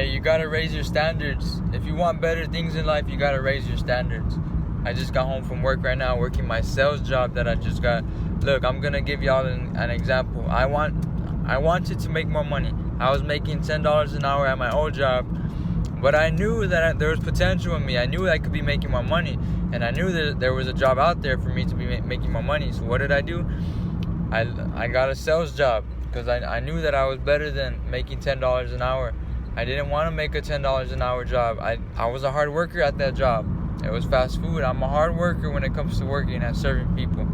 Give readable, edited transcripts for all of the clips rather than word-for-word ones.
Hey, you gotta raise your standards. If you want better things in life, you gotta raise your standards. I just got home from work right now, working my sales job that I just got. Look, I'm gonna give y'all an example. I wanted to make more money. I was making $10 an hour at my old job, but I knew that there was potential in me. I knew I could be making more money, and I knew that there was a job out there for me to be making more money. So what did I do? I got a sales job because I knew that I was better than making $10 an hour. I didn't want to make a $10 an hour job. I was a hard worker at that job. It was fast food. I'm a hard worker when it comes to working and serving people.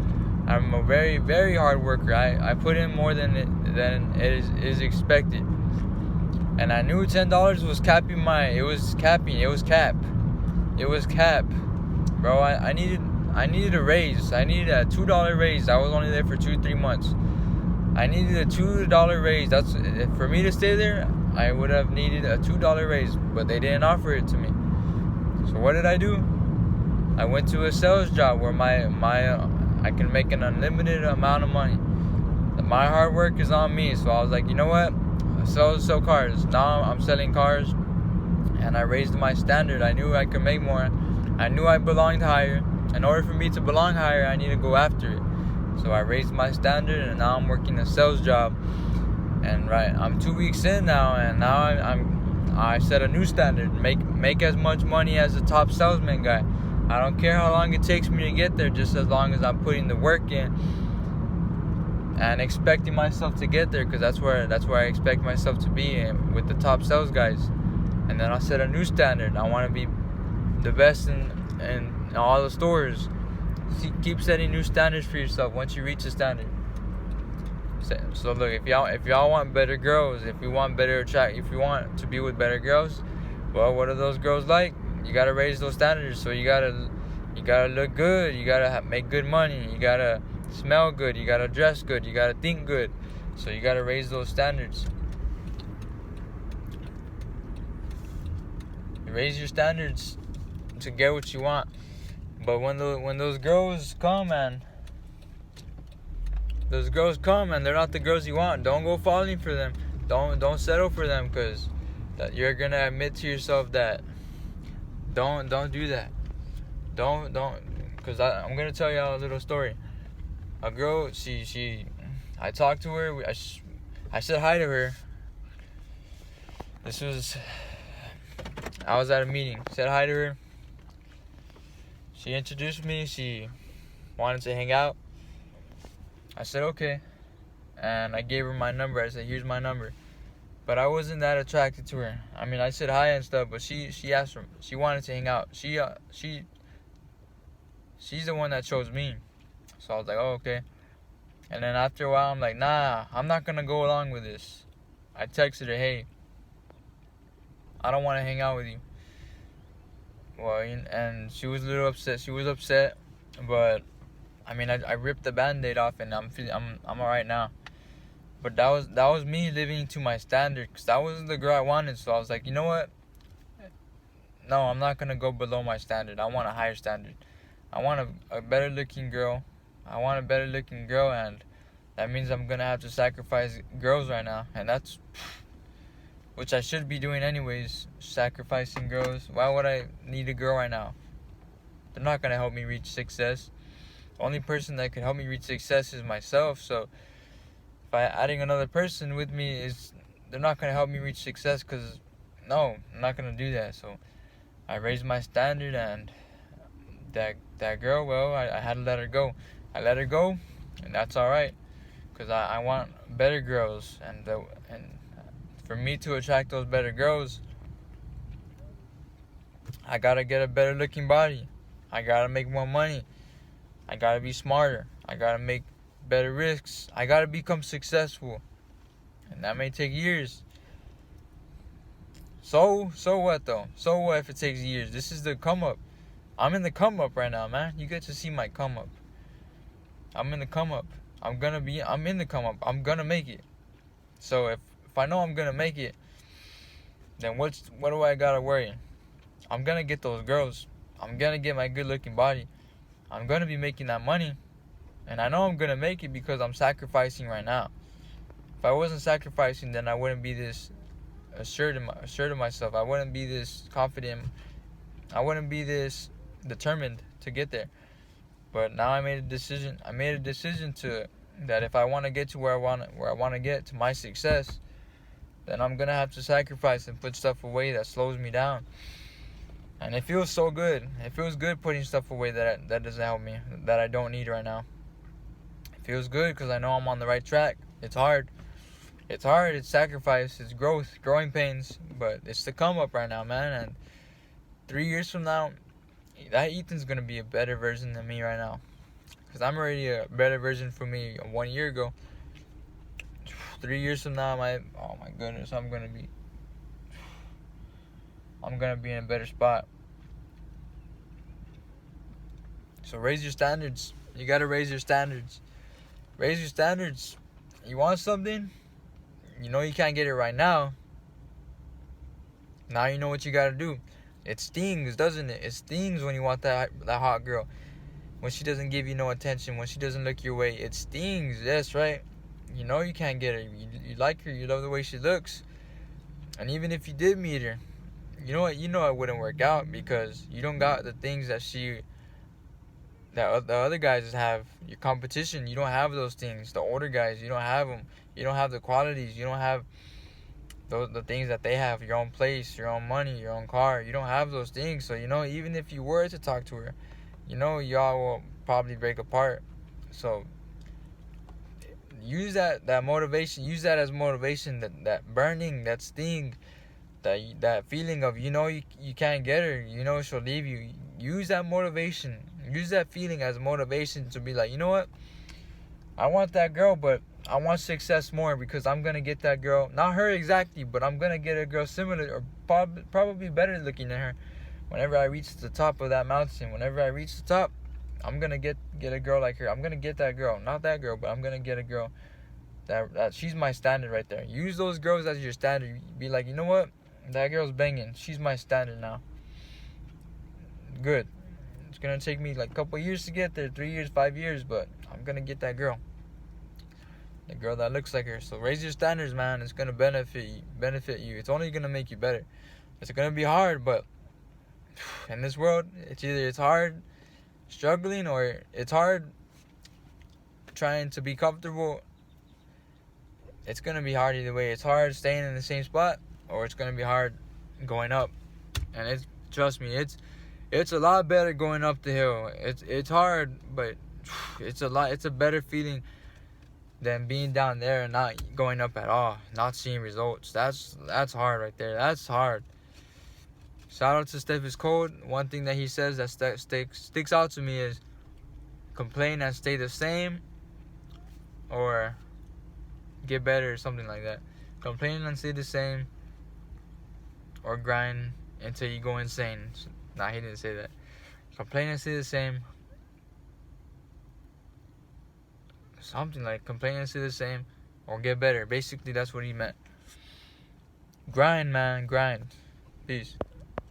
I'm a very, very hard worker. I put in more than it is expected. And I knew $10 was capping It was cap. Bro, I needed a raise. I needed a $2 raise. I was only there for 2-3 months. I needed a $2 raise. That's for me to stay there. I would have needed a $2 raise, but they didn't offer it to me. So what did I do? I went to a sales job where I can make an unlimited amount of money. My hard work is on me. So I was like, you know what? I sell cars. Now I'm selling cars, and I raised my standard. I knew I could make more. I knew I belonged higher. In order for me to belong higher, I need to go after it. So I raised my standard, and now I'm working a sales job. And I'm 2 weeks in now, and now I set a new standard. Make as much money as the top salesman guy. I don't care how long it takes me to get there, just as long as I'm putting the work in and expecting myself to get there, because that's where I expect myself to be with the top sales guys. And then I'll set a new standard. I want to be the best in all the stores. Keep setting new standards for yourself once you reach a standard. So look, if y'all want better girls, if you want to be with better girls, well, what are those girls like? You gotta raise those standards. So you gotta look good. You gotta make good money. You gotta smell good. You gotta dress good. You gotta think good. So you gotta raise those standards. You raise your standards to get what you want. But when those girls come, and they're not the girls you want, don't go falling for them. Don't settle for them, because you're gonna admit to yourself that. Don't do that. Don't, because I'm gonna tell y'all a little story. A girl, I talked to her. I said hi to her. I was at a meeting. Said hi to her. She introduced me. She wanted to hang out. I said okay, and I gave her my number. I said, here's my number. But I wasn't that attracted to her. I mean, I said hi and stuff, but she asked her. She wanted to hang out. She's the one that chose me. So I was like, oh, okay. And then after a while, I'm like, nah, I'm not gonna go along with this. I texted her, hey, I don't want to hang out with you. Well, and she was a little upset. She was upset, but I mean, I ripped the Band-Aid off, and I'm alright now. But that was me living to my standard, because that wasn't the girl I wanted. So I was like, you know what? No, I'm not gonna go below my standard. I want a higher standard. I want a better looking girl. And that means I'm gonna have to sacrifice girls right now, and that's which I should be doing anyways. Sacrificing girls. Why would I need a girl right now? They're not gonna help me reach success. The only person that can help me reach success is myself. So by adding another person with me, they're not going to help me reach success, because no, I'm not going to do that. So I raised my standard, and that girl, well, I had to let her go. I let her go, and that's alright, because I want better girls, and for me to attract those better girls, I got to get a better looking body. I got to make more money. I got to be smarter. I got to make better risks. I gotta become successful, and that may take years. So what though? So what if it takes years? This is the come up. I'm in the come up right now, man. You get to see my come up. I'm in the come up. I'm in the come up. I'm gonna make it. So if I know I'm gonna make it, then what do I gotta worry? I'm gonna get those girls. I'm gonna get my good looking body. I'm gonna be making that money. And I know I'm going to make it because I'm sacrificing right now. If I wasn't sacrificing, then I wouldn't be this assured of myself. I wouldn't be this confident. I wouldn't be this determined to get there. But now I made a decision. I made a decision to that if I want to get to where I want to get to my success, then I'm gonna have to sacrifice and put stuff away that slows me down. And it feels so good. It feels good putting stuff away that doesn't help me, that I don't need right now. It feels good because I know I'm on the right track. It's hard. It's hard. It's sacrifice. It's growth, growing pains. But it's the come up right now, man. And 3 years from now, that Ethan's gonna be a better version than me right now. Because I'm already a better version for me 1 year ago. 3 years from now, oh my goodness, I'm gonna be in a better spot. So raise your standards. You gotta raise your standards. Raise your standards. You want something? You know you can't get it right now. Now you know what you gotta do. It stings, doesn't it? It stings when you want that hot girl. When she doesn't give you no attention, when she doesn't look your way, it stings. Yes, right? You know you can't get her. You like her. You love the way she looks. And even if you did meet her, you know what? You know it wouldn't work out because you don't got the things that the other guys have. Your competition, you don't have those things. The older guys, you don't have them. You don't have the qualities. You don't have the things that they have. Your own place, your own money, your own car. You don't have those things. So, you know, even if you were to talk to her, you know, y'all will probably break apart. So use that motivation. Use that as motivation. That burning, that sting, that feeling of, you know, you can't get her. You know she'll leave you. Use that motivation. Use that feeling as motivation to be like, you know what? I want that girl, but I want success more because I'm going to get that girl. Not her exactly, but I'm going to get a girl similar or probably better looking than her. Whenever I reach the top of that mountain, whenever I reach the top, I'm going to get a girl like her. I'm going to get that girl. Not that girl, but I'm going to get a girl that she's my standard right there. Use those girls as your standard. Be like, you know what? That girl's banging. She's my standard now. Good. It's going to take me like a couple years to get there. 3 years, 5 years, but I'm going to get that girl. The girl that looks like her. So raise your standards, man. It's going to benefit you. It's only going to make you better. It's going to be hard, but in this world, it's hard struggling or it's hard trying to be comfortable. It's going to be hard either way. It's hard staying in the same spot or it's going to be hard going up. And trust me, it's a lot better going up the hill. It's hard, but it's a better feeling than being down there and not going up at all, not seeing results. That's hard right there. That's hard. Shout out to Steph is Cold. One thing that he says that sticks out to me is complain and stay the same or get better or something like that. Complain and stay the same or grind until you go insane. Nah, he didn't say that. Complain and stay the same. Something like complain and stay the same or get better. Basically, that's what he meant. Grind, man. Grind. Peace.